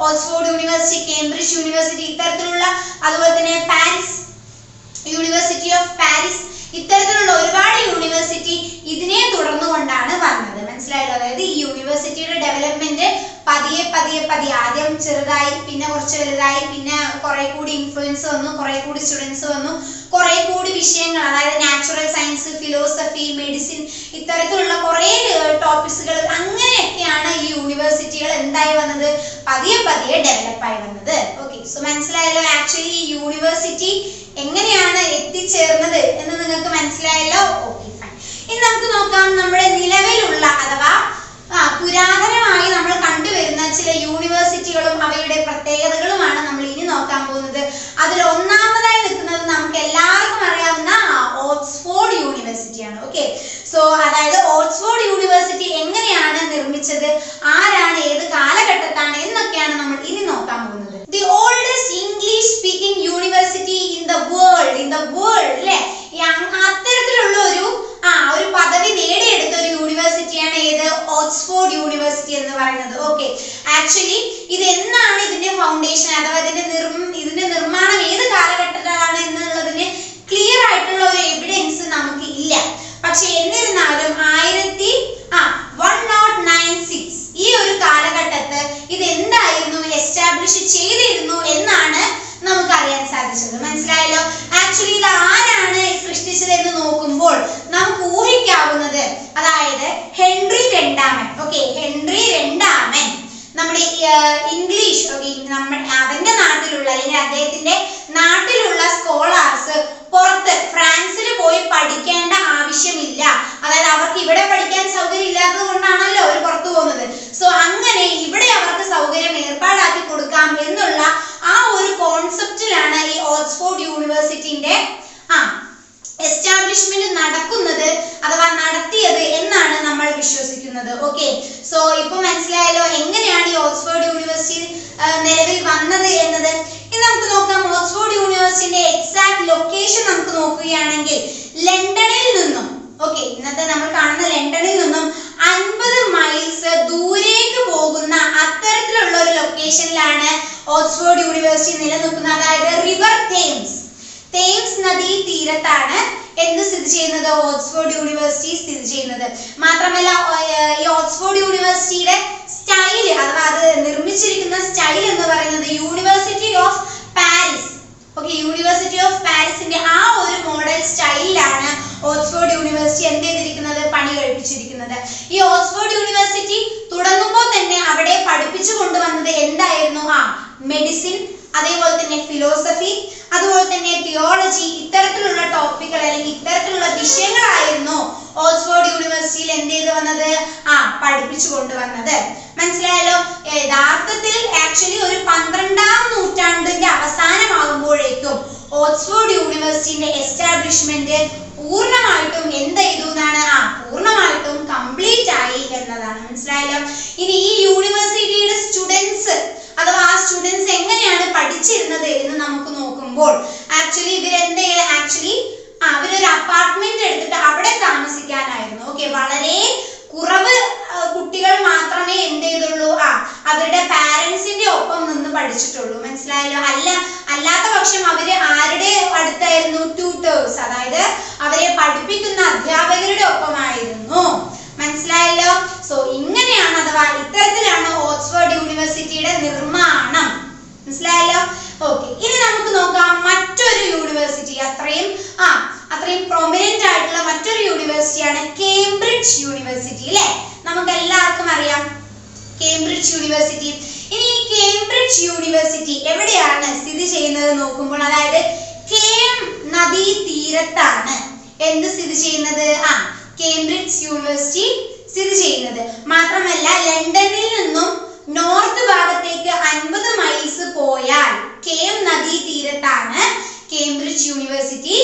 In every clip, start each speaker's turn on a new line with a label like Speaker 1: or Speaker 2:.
Speaker 1: Oxford University, Cambridge University, ഇത്തരത്തിലുള്ള അതുപോലെ തന്നെ പാരീസ് യൂണിവേഴ്സിറ്റി ഓഫ് പാരീസ് ഇത്തരത്തിലുള്ള ഒരുപാട് യൂണിവേഴ്സിറ്റി ഇതിനെ തുടർന്നുകൊണ്ടാണ് വന്നത്. മനസ്സിലായല്ലോ? അതായത് ഈ യൂണിവേഴ്സിറ്റിയുടെ ഡെവലപ്മെന്റ് പതിയെ ആദ്യം ചെറുതായി, പിന്നെ കുറച്ച് വലുതായി, പിന്നെ കുറെ കൂടി ഇൻഫ്ലുവൻസ് വന്നു, കുറെ കൂടി സ്റ്റുഡൻസ് വന്നു, കുറെ കൂടി വിഷയങ്ങൾ, അതായത് നാച്ചുറൽ സയൻസ്, ഫിലോസഫി, മെഡിസിൻ, ഇത്തരത്തിലുള്ള കുറെ ടോപ്പിക്സുകൾ, അങ്ങനെയൊക്കെയാണ് ഈ യൂണിവേഴ്സിറ്റികൾ എന്തായി വന്നത്, പതിയെ പതിയെ ഡെവലപ്പ് ആയി വന്നത്. ഓക്കെ, സോ മനസ്സിലായല്ലോ ആക്ച്വലി ഈ യൂണിവേഴ്സിറ്റി എങ്ങനെയാണ് എത്തിച്ചേർന്നത് എന്ന് നിങ്ങൾക്ക് മനസ്സിലായല്ലോ. Okay, fine. ഇനി നമുക്ക് നോക്കാം നമ്മുടെ നിലവിലുള്ള അഥവാ പുരാതനമായി നമ്മൾ കണ്ടുവരുന്ന ചില യൂണിവേഴ്സിറ്റികളും അവയുടെ പ്രത്യേകതകളുമാണ് നമ്മൾ ഇനി നോക്കാൻ പോകുന്നത്. അതിൽ ഒന്നാമതായി നിൽക്കുന്നത് നമുക്ക് എല്ലാവർക്കും അറിയാവുന്ന ഓക്സ്ഫോർഡ് യൂണിവേഴ്സിറ്റിയാണ്. ഓക്കെ, സോ അതായത് ഓക്സ്ഫോർഡ് യൂണിവേഴ്സിറ്റി എങ്ങനെയാണ് നിർമ്മിച്ചത്, ആരാണ്, ഏത് കാലഘട്ടത്താണ് എന്നൊക്കെയാണ് നമ്മൾ ഇനി നോക്കാൻ പോകുന്നത്. The oldest English speaking university in the world അല്ലേ, അത്തരത്തിലുള്ള ഒരു പദവി നേടിയെടുത്ത ഒരു യൂണിവേഴ്സിറ്റിയാണ് ഏത്, ഓക്സ്ഫോർഡ് യൂണിവേഴ്സിറ്റി എന്ന് പറയുന്നത്. ഓക്കെ, ആക്ച്വലി ഇത് എന്നാണ് ഇതിന്റെ ഫൗണ്ടേഷൻ അഥവാ ഇതിന്റെ നിർമ്മാണം ഏത് കാലഘട്ടത്തിലാണ് എന്നുള്ളതിന് ക്ലിയർ ആയിട്ടുള്ള ഒരു എവിഡൻസ് നമുക്ക് ഇല്ല. പക്ഷെ എന്നിരുന്നാലും 1196 ഈ ഒരു കാലഘട്ടത്ത് ഇത് എന്തായിരുന്നു എസ്റ്റാബ്ലിഷ് ചെയ്തിരുന്നു എന്നാണ് നമുക്ക് അറിയാൻ സാധിച്ചത്. മനസ്സിലായല്ലോ. ആക്ച്വലി ഇത് ആരാണ് സൃഷ്ടിച്ചത് എന്ന് നോക്കുമ്പോൾ നമുക്ക് ഊഹിക്കാവുന്നത്, അതായത് ഹെൻറി രണ്ടാമൻ. ഓക്കെ, ഹെൻറി രണ്ടാമൻ നമ്മുടെ ഇംഗ്ലീഷ് അവന്റെ നാട്ടിലുള്ള അല്ലെങ്കിൽ അദ്ദേഹത്തിന്റെ നാട്ടിലുള്ള സ്കോളാർസ് പുറത്ത് ഫ്രാൻസിൽ പോയി പഠിക്കേണ്ട ആവശ്യമില്ല, അതായത് അവർക്ക് ഇവിടെ പഠിക്കാൻ സൗകര്യം ഇല്ലാത്തത് കൊണ്ടാണല്ലോ അവർ പുറത്തു പോകുന്നത്. സോ അങ്ങനെ ഇവിടെ അവർക്ക് സൗകര്യം ഏർപ്പാടാക്കി കൊടുക്കാം എന്നുള്ള ആ ഒരു കോൺസെപ്റ്റിലാണ് ഈ ഓക്സ്ഫോർഡ് യൂണിവേഴ്സിറ്റിന്റെ എസ്റ്റാബ്ലിഷ്മെന്റ് നടക്കുന്നത് അഥവാ നടത്തിയത് എന്നാണ് നമ്മൾ വിശ്വസിക്കുന്നത്. ഓക്കെ, സോ ഇപ്പൊ മനസ്സിലായല്ലോ എങ്ങനെയാണ് ഈ ഓക്സ്ഫോർഡ് യൂണിവേഴ്സിറ്റി നിലവിൽ വന്നത് എന്നത്. ഇനി നമുക്ക് നോക്കാം ഓക്സ്ഫോർഡ് യൂണിവേഴ്സിറ്റിന്റെ എക്സാക്ട് ലൊക്കേഷൻ നമുക്ക് നോക്കുകയാണെങ്കിൽ ലണ്ടനിൽ നിന്നും, ഓക്കെ, ഇന്നത്തെ നമ്മൾ കാണുന്ന ലണ്ടനിൽ നിന്നും 50 മൈൽസ് ദൂരേക്ക് പോകുന്ന അത്തരത്തിലുള്ള ഒരു ലൊക്കേഷനിലാണ് ഓക്സ്ഫോർഡ് യൂണിവേഴ്സിറ്റി നിലനിൽക്കുന്നത്. അതായത് റിവർ തേംസ് നദീ തീരത്താണ് എന്ത് സ്ഥിതി ചെയ്യുന്നത്, ഓക്സ്ഫോർഡ് യൂണിവേഴ്സിറ്റി സ്ഥിതി ചെയ്യുന്നത്. മാത്രമല്ല ഈ ഓക്സ്ഫോർഡ് യൂണിവേഴ്സിറ്റിയുടെ സ്റ്റൈൽ അഥവാ അത് നിർമ്മിച്ചിരിക്കുന്ന സ്റ്റൈൽ എന്ന് പറയുന്നത് university of Paris. Okay, university of പാരീസിന്റെ ആ ഒരു മോഡൽ സ്റ്റൈലിലാണ് ഓക്സ്ഫോർഡ് യൂണിവേഴ്സിറ്റി എന്ത് ചെയ്തിരിക്കുന്നത്, പണി കഴിപ്പിച്ചിരിക്കുന്നത്. ഈ ഓക്സ്ഫോർഡ് യൂണിവേഴ്സിറ്റി തുടങ്ങുമ്പോൾ തന്നെ അവിടെ പഠിപ്പിച്ചു കൊണ്ടുവന്നത് എന്തായിരുന്നു, മെഡിസിൻ, അതേപോലെ തന്നെ ഫിലോസഫി, അതുപോലെ തന്നെ തിയോളജി, ഇത്തരത്തിലുള്ള ടോപ്പിക്കുകൾ അല്ലെങ്കിൽ ഇത്തരത്തിലുള്ള വിഷയങ്ങളായിരുന്നു ഓക്സ്ഫോർഡ് യൂണിവേഴ്സിറ്റിയിൽ എന്ത് ചെയ്ത് വന്നത്, പഠിപ്പിച്ചു കൊണ്ടുവന്നത്. മനസ്സിലായല്ലോ. യഥാർത്ഥത്തിൽ ആക്ച്വലി ഒരു 12ാം നൂറ്റാണ്ടിന്റെ അവസാനമാകുമ്പോഴേക്കും ഓക്സ്ഫോർഡ് യൂണിവേഴ്സിറ്റിന്റെ എസ്റ്റാബ്ലിഷ്മെന്റ് പൂർണ്ണമായിട്ടും എന്ത് ചെയ്തു എന്നാണ്, പൂർണ്ണമായിട്ടും കംപ്ലീറ്റ് ആയി എന്നതാണ്. മനസ്സിലായല്ലോ. ഇനി ഈ യൂണിവേഴ്സിറ്റിയുടെ സ്റ്റുഡൻസ് അഥവാ ആ സ്റ്റുഡൻസ് എങ്ങനെയാണ് പഠിച്ചിരുന്നത് എന്ന് നമുക്ക് നോക്കുമ്പോൾ ആക്ച്വലി അവരൊരു അപ്പാർട്ട്മെന്റ് എടുത്തിട്ട് അവിടെ താമസിക്കാനായിരുന്നു. ഓക്കെ, വളരെ കുറവ് കുട്ടികൾ മാത്രമേ എന്ത് ചെയ്തുള്ളൂ, അവരുടെ പാരന്റ്സിന്റെ ഒപ്പം നിന്ന് പഠിച്ചിട്ടുള്ളൂ. മനസ്സിലായല്ലോ. അല്ലാത്ത പക്ഷം അവര് ആരുടെ അടുത്തായിരുന്നു, ട്യൂട്ടേഴ്സ്, അതായത് അവരെ പഠിപ്പിക്കുന്ന അധ്യാപകരുടെ ഒപ്പമായിരുന്നു. മനസ്സിലായല്ലോ. സോ ഇങ്ങനെയാണ് അഥവാ ഇത്തരത്തിലാണ് ഓക്സ്ഫോർഡ് യൂണിവേഴ്സിറ്റിയുടെ നിർമ്മാണം. മനസ്സിലായല്ലോ. ഓക്കെ, ഇനി നമുക്ക് നോക്കാം മറ്റൊരു യൂണിവേഴ്സിറ്റി, അത്രയും പ്രൊമിനന്റ് ആയിട്ടുള്ള മറ്റൊരു യൂണിവേഴ്സിറ്റിയാണ് കേംബ്രിഡ്ജ് യൂണിവേഴ്സിറ്റി. അല്ലെ, നമുക്ക് എല്ലാവർക്കും അറിയാം കേംബ്രിഡ്ജ് യൂണിവേഴ്സിറ്റി. ഇനി ഈ കേംബ്രിഡ്ജ് യൂണിവേഴ്സിറ്റി എവിടെയാണ് സ്ഥിതി ചെയ്യുന്നത് നോക്കുമ്പോൾ, അതായത് കേം നദീ തീരത്താണ് എന്ത് സ്ഥിതി ചെയ്യുന്നത്, കേംബ്രിഡ്ജ് യൂണിവേഴ്സിറ്റി സ്ഥിതി ചെയ്യുന്നത്. മാത്രമല്ല ലണ്ടനിൽ നിന്നും നോർത്ത് ഭാഗത്തേക്ക് 50 മൈൽസ് പോയാൽ കേം നദീ തീരത്താണ് കേംബ്രിഡ്ജ് യൂണിവേഴ്സിറ്റി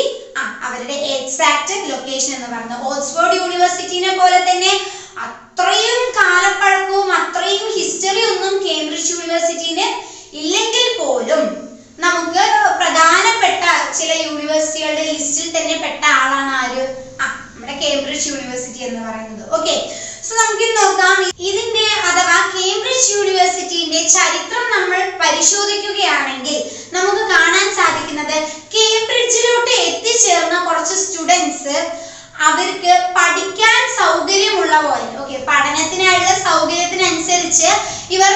Speaker 1: അവരുടെ എക്സാക്ട് ലൊക്കേഷൻ എന്ന് പറയുന്നത്. ഓക്സ്ഫോർഡ് യൂണിവേഴ്സിറ്റിനെ പോലെ തന്നെ അത്രയും കാലപ്പഴക്കവും അത്രയും ഹിസ്റ്ററി ഒന്നും കേംബ്രിഡ്ജ് യൂണിവേഴ്സിറ്റിന് ഇല്ലെങ്കിൽ പോലും നമുക്ക് പ്രധാനപ്പെട്ട ചില യൂണിവേഴ്സിറ്റികളുടെ ലിസ്റ്റിൽ തന്നെ പെട്ട ആളാണ് ആര്, നമ്മുടെ കേംബ്രിഡ്ജ് യൂണിവേഴ്സിറ്റി എന്ന് പറയുന്നത്. ഓക്കെ, സോ നമുക്ക് നോക്കാം ഇതിന്റെ അഥവാ കേംബ്രിഡ്ജ് യൂണിവേഴ്സിറ്റിന്റെ ചരിത്രം നമ്മൾ പരിശോധിക്കുകയാണെങ്കിൽ നമുക്ക് കാണാൻ സാധിക്കുന്നത് കേംബ്രിഡ്ജിലോട്ട് എത്തിച്ചേർന്ന കുറച്ച് സ്റ്റുഡൻസ് അവർക്ക് പഠിക്കാൻ സൗകര്യമുള്ള പോലെ, ഓക്കെ, പഠനത്തിനായുള്ള സൗകര്യത്തിനനുസരിച്ച് ഇവർ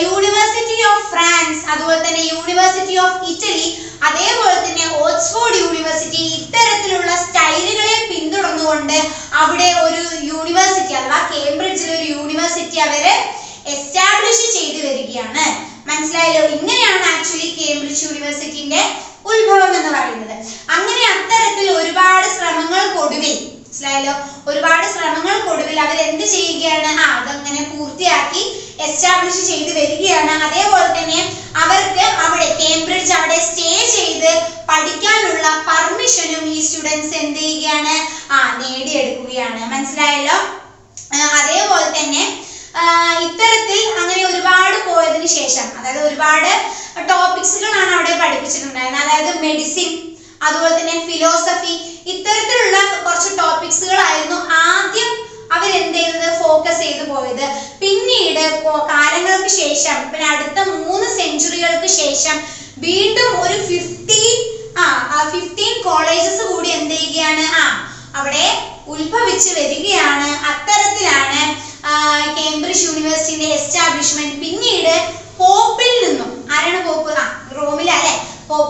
Speaker 1: യൂണിവേഴ്സിറ്റി ഓഫ് ഫ്രാൻസ്, അതുപോലെ തന്നെ യൂണിവേഴ്സിറ്റി ഓഫ് ഇറ്റലി, അതേപോലെ തന്നെ ഓക്സ്ഫോർഡ് യൂണിവേഴ്സിറ്റി ഇത്തരത്തിലുള്ള സ്റ്റൈലുകളെ പിന്തുടർന്നുകൊണ്ട് അവിടെ ഒരു യൂണിവേഴ്സിറ്റി അഥവാ കേംബ്രിഡ്ജിൽ ഒരു യൂണിവേഴ്സിറ്റി അവര് എസ്റ്റാബ്ലിഷ് ചെയ്തു വരികയാണ്. മനസ്സിലായല്ലോ? ഇങ്ങനെയാണ് ആക്ച്വലി കേംബ്രിഡ്ജ് യൂണിവേഴ്സിറ്റിന്റെ ഉത്ഭവം എന്ന് പറയുന്നത്. അങ്ങനെ അത്തരത്തിൽ ഒരുപാട് ശ്രമങ്ങൾക്കൊടുവിൽ, മനസ്സിലായല്ലോ, ഒരുപാട് ശ്രമങ്ങൾക്കൊടുവിൽ അവർ എന്ത് ചെയ്യുകയാണ്, അതങ്ങനെ പൂർത്തിയാക്കി എസ്റ്റാബ്ലിഷ് ചെയ്ത് വരികയാണ്. അതേപോലെ തന്നെ അവർക്ക് അവിടെ കേംബ്രിഡ്ജ് അവിടെ സ്റ്റേ ചെയ്ത് പഠിക്കാനുള്ള പെർമിഷനും ഈ സ്റ്റുഡൻസ് എന്ത് ചെയ്യുകയാണ്, നേടിയെടുക്കുകയാണ്. മനസ്സിലായല്ലോ? അതേപോലെ തന്നെ ഇത്തരത്തിൽ അങ്ങനെ ഒരുപാട് പോയതിനു ശേഷം, അതായത് ഒരുപാട് ടോപ്പിക്സുകളാണ് അവിടെ പഠിപ്പിച്ചിട്ടുണ്ടായിരുന്നത്. അതായത് മെഡിസിൻ, അതുപോലെ തന്നെ ഫിലോസഫി, ഇത്തരത്തിലുള്ള കുറച്ച് ടോപ്പിക്സുകളായിരുന്നു ആദ്യം അവരെന്ത് ചെയ്തത്, ഫോക്കസ് ചെയ്തു പോയത്. പിന്നീട് കാലങ്ങൾക്ക് ശേഷം, പിന്നെ അടുത്ത 3 സെഞ്ചുറികൾക്ക് ശേഷം വീണ്ടും ഒരു 15 കോളേജസ് കൂടി എന്ത് ചെയ്യുകയാണ്, അവിടെ ഉത്ഭവിച്ച് വരികയാണ്. അത്തരത്തിലാണ് കേംബ്രിഡ്ജ് യൂണിവേഴ്സിറ്റിയുടെ എസ്റ്റാബ്ലിഷ്മെന്റ്. പിന്നീട് പോപ്പിൽ നിന്നും, ആരാണ് പോപ്പ്, റോമിലെ അല്ലെ,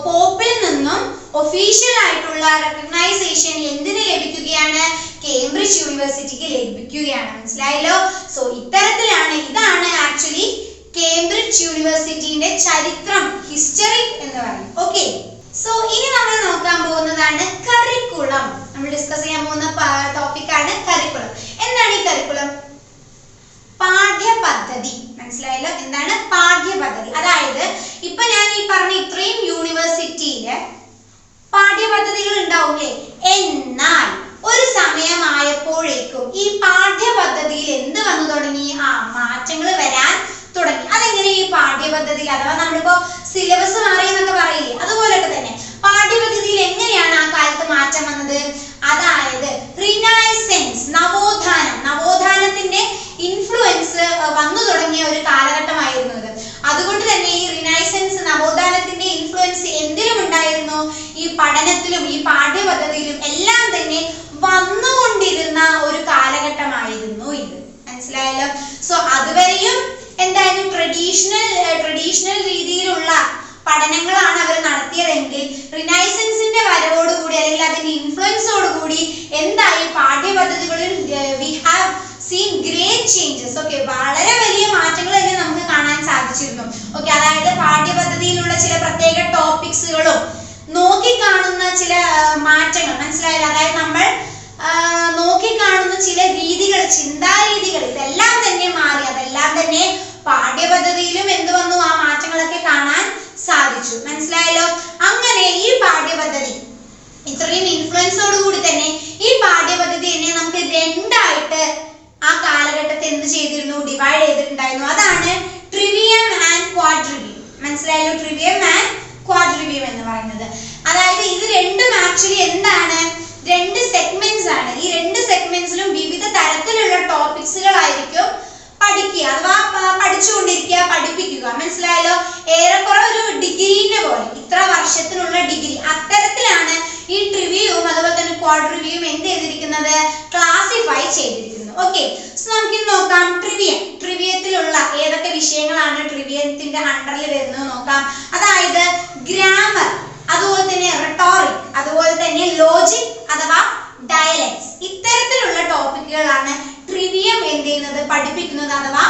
Speaker 1: പോപ്പിൽ നിന്നും ഒഫീഷ്യൽ ആയിട്ടുള്ള റെക്കഗ്നൈസേഷൻ എന്തിന് ലഭിക്കുകയാണ്, കേംബ്രിഡ്ജ് യൂണിവേഴ്സിറ്റിക്ക് ലഭിക്കുകയാണ്. മനസ്സിലായല്ലോ? സോ ഇത്തരത്തിലാണ്, ഇതാണ് ആക്ച്വലി കേംബ്രിഡ്ജ് യൂണിവേഴ്സിറ്റിയുടെ ചരിത്രം, ഹിസ്റ്ററി എന്ന് പറയും. ഓക്കെ, സോ ഇനി നമ്മൾ നോക്കാൻ പോകുന്നതാണ് കരിക്കുളം. നമ്മൾ ഡിസ്കസ് ചെയ്യാൻ പോകുന്ന ടോപ്പിക്കാണ് കരിക്കുളം. എന്താണ് ഈ കരിക്കുളം? പാഠ്യപദ്ധതി. മനസ്സിലായല്ലോ? എന്താണ് പാഠ്യപദ്ധതി? അതായത് ഇപ്പൊ ഞാൻ ഈ പറഞ്ഞ ഇത്രയും യൂണിവേഴ്സിറ്റിയില് പാഠ്യപദ്ധതികൾ ഉണ്ടാവില്ലേ, എന്നാൽ ഒരു സമയമായപ്പോഴേക്കും ഈ പാഠ്യപദ്ധതിയിൽ എന്ത് വന്നു തുടങ്ങി, മാറ്റങ്ങൾ വരാൻ തുടങ്ങി. അതെങ്ങനെ ഈ പാഠ്യപദ്ധതിയിൽ, അഥവാ നമ്മളിപ്പോ സിലബസ് മാറി എന്നൊക്കെ പറയില്ലേ, അതുപോലൊക്കെ തന്നെ പാഠ്യപദ്ധതിയിൽ എങ്ങനെയാണ് ആ കാലത്ത് മാറ്റം വന്നത്? അതായത് റിനൈസൻസ്, നവോത്ഥാനത്തിന്റെ ഇൻഫ്ലുവൻസ് വന്നു തുടങ്ങിയ ഒരു കാലഘട്ടമായിരുന്നു ഇത്. അതുകൊണ്ട് തന്നെ ഈ റിനൈസൻസ്, നവോത്ഥാനത്തിന്റെ ഇൻഫ്ലുവൻസ് എന്തിലും ഉണ്ടായിരുന്നു, ഈ പഠനത്തിലും ഈ പാഠ്യപദ്ധതിയിലും എല്ലാം തന്നെ വന്നുകൊണ്ടിരുന്ന ഒരു കാലഘട്ടമായിരുന്നു ഇത്. മനസ്സിലായല്ലോ? സോ അതുവരെയും എന്തായാലും ട്രഡീഷണൽ രീതിയിലുള്ള പഠനങ്ങളാണ് അവർ നടത്തിയതെങ്കിൽ റിനൈസൻസിന്റെ വരവോടുകൂടി അല്ലെങ്കിൽ അതിന്റെ ഇൻഫ്ലുവൻസോടുകൂടി എന്തായി, പാഠ്യപദ്ധതികളിൽ we have seen great changes. Okay, വളരെ വലിയ മാറ്റങ്ങൾ തന്നെ നമുക്ക് കാണാൻ സാധിച്ചിരുന്നു. ഓക്കെ, അതായത് പാഠ്യപദ്ധതിയിലുള്ള ചില പ്രത്യേക ടോപ്പിക്സുകളും നോക്കിക്കാണുന്ന ചില മാറ്റങ്ങൾ, മനസ്സിലായില്ല, അതായത് നമ്മൾ നോക്കിക്കാണുന്ന ചില രീതികൾ, ചിന്താരീതികൾ, ഇതെല്ലാം തന്നെ മാറി. അതെല്ലാം തന്നെ പാഠ്യപദ്ധതിയിലും എന്ത് വന്നു, ആ മാറ്റങ്ങളൊക്കെ കാണാൻ സാധിച്ചു. മനസ്സിലായല്ലോ? അങ്ങനെ ഈ പാഠ്യപദ്ധതി ഇത്രയും ഇൻഫ്ലുവൻസോട് കൂടി തന്നെ ഈ പാഠ്യപദ്ധതി തന്നെ നമുക്ക് രണ്ടായിട്ട് ആ കാലഘട്ടത്തെ എന്ത് ചെയ്തിരുന്നു, ഡിവൈഡ് ചെയ്തിട്ടുണ്ടായിരുന്നു. അതാണ് ട്രിവിയം ആൻഡ് ക്വാഡ്രിവിയം. മനസ്സിലായല്ലോ? ട്രിവിയം ആൻഡ് ക്വാഡ്രിവിയം എന്ന് പറയുന്നത്, അതായത് ഇത് രണ്ടും ആക്ച്വലി എന്താണ്, 2 സെഗ്മെന്റ്സ് ആണ്. ഈ 2 സെഗ്മെന്റ്സിലും വിവിധ തരത്തിലുള്ള ടോപ്പിക്സുകളായിരിക്കും പഠിക്കുക, അഥവാ പഠിച്ചുകൊണ്ടിരിക്കുക, പഠിപ്പിക്കുക. മനസ്സിലായല്ലോ? ഏറെക്കുറെ ഒരു ഡിഗ്രീനെ പോലെ, ഇത്ര വർഷത്തിനുള്ള ഡിഗ്രി, അത്തരത്തിലാണ് ഈ ട്രിവിയവും അതുപോലെ തന്നെ ക്വാഡ്രിവിയവും എന്ത് ചെയ്തിരിക്കുന്നത്, ക്ലാസിഫൈ ചെയ്തിരിക്കുന്നത്. ഓക്കെ, സോ നമുക്ക് നോക്കാം ട്രിവിയത്തിലുള്ള ഏതൊക്കെ വിഷയങ്ങളാണ് ട്രിവിയത്തിന്റെ അണ്ടറിൽ വരുന്നത് നോക്കാം. അതായത് ഗ്രാമർ, അതുപോലെ തന്നെ റെട്ടോറിക്, അതുപോലെ തന്നെ ലോജിക് അഥവാ ഡയലക്ട്സ്, ഇത്തരത്തിലുള്ള ടോപ്പിക്കുകളാണ് ട്രിവിയം എന്ത് ചെയ്യുന്നത്, പഠിപ്പിക്കുന്നത് അഥവാ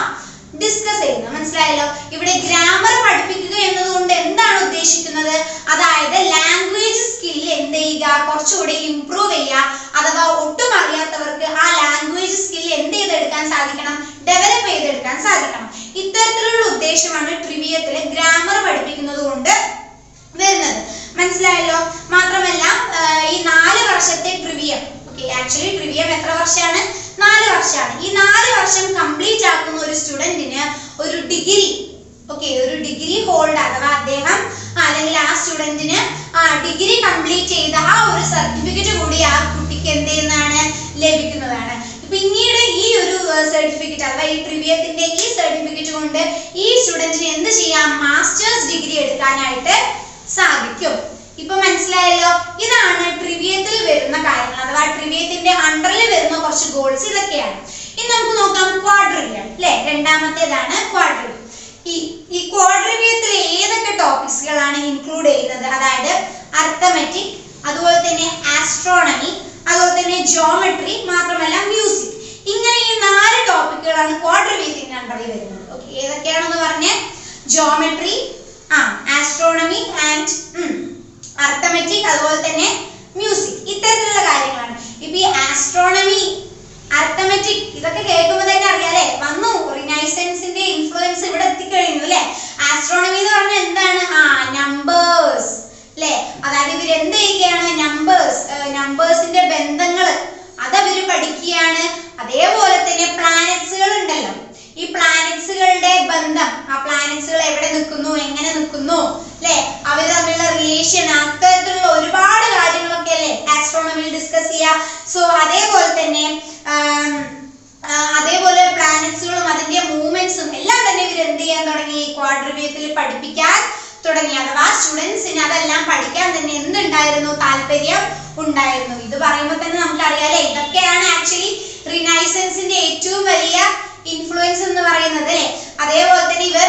Speaker 1: ഡിസ്കസ് ചെയ്യുന്നത്. മനസ്സിലായല്ലോ? ഇവിടെ ഗ്രാമർ പഠിപ്പിക്കുക എന്നതുകൊണ്ട് എന്താണ് ഉദ്ദേശിക്കുന്നത്, അതായത് ലാംഗ്വേജ് സ്കിൽ എന്ത് ചെയ്യുക, കുറച്ചുകൂടി ഇംപ്രൂവ് ചെയ്യുക, അഥവാ ഒട്ടും അറിയാത്തവർക്ക് ആ ലാംഗ്വേജ് സ്കിൽ എന്ത് ചെയ്തെടുക്കാൻ സാധിക്കണം, ഡെവലപ്പ് ചെയ്തെടുക്കാൻ സാധിക്കണം. ഇത്തരത്തിലുള്ള ഉദ്ദേശമാണ് ട്രിവിയത്തിൽ ഗ്രാമർ പഠിപ്പിക്കുന്നത് കൊണ്ട് വരുന്നത്. മനസ്സിലായല്ലോ? മാത്രമല്ല ഈ 4 വർഷത്തെ ട്രിവിയം, ഓക്കെ, ആക്ച്വലി ട്രിവിയം എത്ര വർഷമാണ്, 4 വർഷമാണ്. ഈ 4 വർഷം കംപ്ലീറ്റ് ആക്കുന്ന ഒരു സ്റ്റുഡന്റിന് ഒരു ഡിഗ്രി, ഓക്കെ, ഒരു ഡിഗ്രി ഹോൾഡർ അഥവാ അദ്ദേഹം അല്ലെങ്കിൽ ആ സ്റ്റുഡന്റിന് ഡിഗ്രി കംപ്ലീറ്റ് ചെയ്ത ആ ഒരു സർട്ടിഫിക്കറ്റ് കൂടി ആ കുട്ടിക്ക് എന്ത് ചെയ്യുന്നതാണ്, ലഭിക്കുന്നതാണ്. പിന്നീട് ഈ ഒരു സർട്ടിഫിക്കറ്റ് അഥവാ ഈ ട്രിവിയത്തിന്റെ ഈ സർട്ടിഫിക്കറ്റ് കൊണ്ട് ഈ സ്റ്റുഡന്റിന് എന്ത് ചെയ്യാം, മാസ്റ്റേഴ്സ് ഡിഗ്രി എടുക്കാനായിട്ട് സാധിക്കും. ഇപ്പൊ മനസ്സിലായല്ലോ? ഇതാണ് ട്രിവിയത്തിൽ വരുന്ന കാര്യങ്ങൾ, അഥവാ ട്രിവിയത്തിന്റെ അണ്ടറിൽ വരുന്ന കുറച്ച് ഗോൾസ് ഇതൊക്കെയാണ്. ഇനി നമുക്ക് നോക്കാം ക്വാഡ്രിവിയം, അല്ലെ, രണ്ടാമത്തേതാണ് ക്വാഡ്രിവിയം. ഈ ക്വാഡ്രിവിയത്തിൽ ടോപ്പിക്സുകളാണ് ഇൻക്ലൂഡ് ചെയ്യുന്നത്. അതായത് അർത്ഥമെറ്റിക്, അതുപോലെ തന്നെ ആസ്ട്രോണമി, അതുപോലെ തന്നെ ജോമെട്രി, മാത്രമല്ല മ്യൂസിക്. ഇങ്ങനെ ഈ 4 ടോപ്പിക്കുകളാണ് ക്വാഡ്രവീത്തിന്റെ അണ്ടറിൽ വരുന്നത്. ഓക്കെ, ഏതൊക്കെയാണെന്ന് പറഞ്ഞേ? ജോമെട്രി, ആസ്ട്രോണമി ആൻഡ് അർത്ഥമെറ്റിക്, അതുപോലെ തന്നെ മ്യൂസിക്. ഇത്തരത്തിലുള്ള കാര്യങ്ങളാണ്. ഇപ്പൊ ഈ ആസ്ട്രോണമി, അർത്ഥമെറ്റിക് ഇതൊക്കെ കേൾക്കുമ്പോൾ തന്നെ അറിയാലേ വന്നു റിനൈസൻസിന്റെ ഇൻഫ്ലുവൻസ് ഇവിടെ എത്തിക്കഴിഞ്ഞു അല്ലെ. ആസ്ട്രോണമി എന്ന് പറഞ്ഞാൽ എന്താണ്? നമ്പേഴ്സ് അല്ലെ. അതായത് ഇവർ എന്ത് ചെയ്യുകയാണ്? നമ്പേഴ്സിന്റെ ബന്ധങ്ങൾ അതവര് പഠിക്കുകയാണ്. അതേപോലെ തന്നെ പ്ലാനറ്റ്സുകൾ ഉണ്ടല്ലോ, ഈ പ്ലാനറ്റ്സുകളുടെ ബന്ധം, ആ പ്ലാനറ്റ്സുകൾ എവിടെ നിൽക്കുന്നു, എങ്ങനെ നിൽക്കുന്നു അല്ലെ, അവർ തമ്മിലുള്ള റിലേഷൻ, അത്തരത്തിലുള്ള ഒരുപാട് കാര്യങ്ങളൊക്കെ അല്ലേ ആസ്ട്രോണമിയിൽ ഡിസ്കസ് ചെയ്യുക. സോ അതേപോലെ തന്നെ പ്ലാനറ്റ്സുകളും അതിന്റെ മൂവ്മെന്റ്സും എല്ലാം തന്നെ ഇവർ എന്ത് ചെയ്യാൻ തുടങ്ങി? ക്വാഡ്രവ്യൂത്തിൽ പഠിപ്പിക്കാൻ തുടങ്ങി. അഥവാ സ്റ്റുഡൻസിന് അതെല്ലാം പഠിക്കാൻ തന്നെ എന്തുണ്ടായിരുന്നു? താല്പര്യം ഉണ്ടായിരുന്നു. ഇത് പറയുമ്പോൾ തന്നെ നമുക്ക് അറിയാലേ ഇതൊക്കെയാണ് ആക്ച്വലി റിനൈസൻസിന്റെ ഏറ്റവും വലിയ ഇൻഫ്ലുവൻസ് എന്ന് പറയുന്നത് അല്ലെ. അതേപോലെ തന്നെ ഇവർ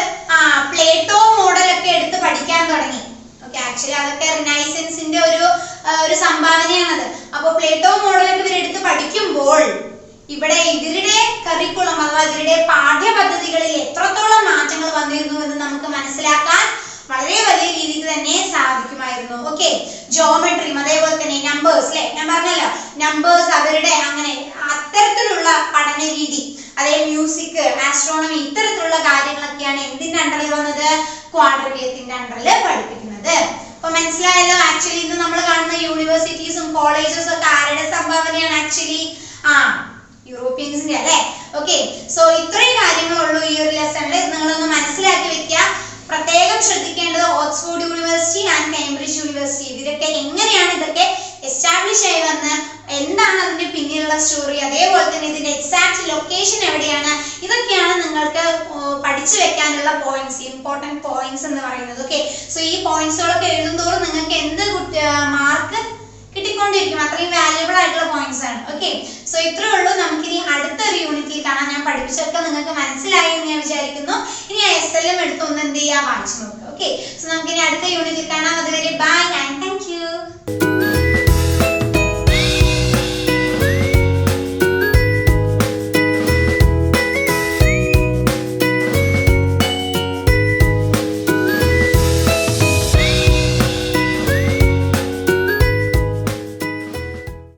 Speaker 1: പ്ലേറ്റോ മോഡൽ ഒക്കെ എടുത്ത് പഠിക്കാൻ തുടങ്ങി. ഓക്കെ, ആക്ച്വലി അതൊക്കെ റിനൈസൻസിന്റെ ഒരു സംഭാവനയാണത്. അപ്പോൾ പ്ലേറ്റോ മോഡലൊക്കെ ഇവരെടുത്ത് പഠിക്കുമ്പോൾ ഇവിടെ ഇവരുടെ കറിക്കുളം അഥവാ ഇവരുടെ പാഠ്യപദ്ധതികളിൽ എത്രത്തോളം മാറ്റങ്ങൾ വന്നിരുന്നു എന്ന് നമുക്ക് മനസ്സിലാക്കാൻ വളരെ വലിയ രീതിയിൽ തന്നെ സാധിക്കുമായിരുന്നു. ഓക്കെ, ജോമെട്രിയും അതേപോലെ തന്നെ നമ്പേഴ്സ് അല്ലെ, ഞാൻ പറഞ്ഞല്ലോ നമ്പേഴ്സ് അവരുടെ അങ്ങനെ അത്തരത്തിലുള്ള പഠന രീതി, അതേ മ്യൂസിക്, ആസ്ട്രോണമി ഇത്തരത്തിലുള്ള കാര്യങ്ങളൊക്കെയാണ് എന്തിന്റെ അണ്ടറിൽ വന്നത്? ക്വാഡ്രവ്യൂത്തിന്റെ അണ്ടറിൽ പഠിപ്പിക്കുന്നത്. അപ്പൊ മനസ്സിലായല്ലോ. ആക്ച്വലി ഇന്ന് നമ്മൾ കാണുന്ന യൂണിവേഴ്സിറ്റീസും കോളേജസും ഒക്കെ ആരുടെ സംഭാവനയാണ്? ആക്ച്വലി യൂറോപ്യൻസിന്റെ അല്ലെ. ഓക്കെ, സോ ഇത്രയും കാര്യങ്ങളുള്ളൂ ഈ ഒരു ലെസണിൽ. നിങ്ങളൊന്ന് മനസ്സിലാക്കി വെക്കുക. പ്രത്യേകം ശ്രദ്ധിക്കേണ്ടത് Oxford university and Cambridge university ഇതൊക്കെ എങ്ങനെയാണ് ഇതൊക്കെ എസ്റ്റാബ്ലിഷ് ആയി വന്ന്, എന്താണ് അതിന്റെ പിന്നിലുള്ള സ്റ്റോറി, അതേപോലെ തന്നെ ഇതിന്റെ എക്സാക്ട് ലൊക്കേഷൻ എവിടെയാണ്, ഇതൊക്കെയാണ് നിങ്ങൾക്ക് പഠിച്ചു വെക്കാനുള്ള പോയിന്റ്സ്, ഇമ്പോർട്ടന്റ് പോയിന്റ്സ് എന്ന് പറയുന്നത്. ഓക്കെ, സോ ഈ പോയിന്റ്സുകളൊക്കെ എഴുതുന്തോറും നിങ്ങൾക്ക് എന്ത് മാർക്ക് കിട്ടിക്കൊണ്ടിരിക്കും, അത്രയും വാല്യുബിൾ ആയിട്ടുള്ള പോയിന്റ്സ് ആണ്. ഓക്കെ, സോ ഇത്രേ ഉള്ളൂ. നമുക്കിനി അടുത്തൊരു യൂണിറ്റിൽ കാണാം. ഞാൻ പഠിപ്പിച്ചൊക്കെ നിങ്ങൾക്ക് മനസ്സിലായി എന്ന് ഞാൻ വിചാരിക്കുന്നു. ഇനി SLM എടുത്തൊന്ന് എന്ത് ചെയ്യാ? വായിച്ചു നോക്കുക. ഓക്കെ, സോ നമുക്കിനി അടുത്ത യൂണിറ്റിൽ കാണാം. അതുവരെ ബൈ ആൻഡ് താങ്ക് യു.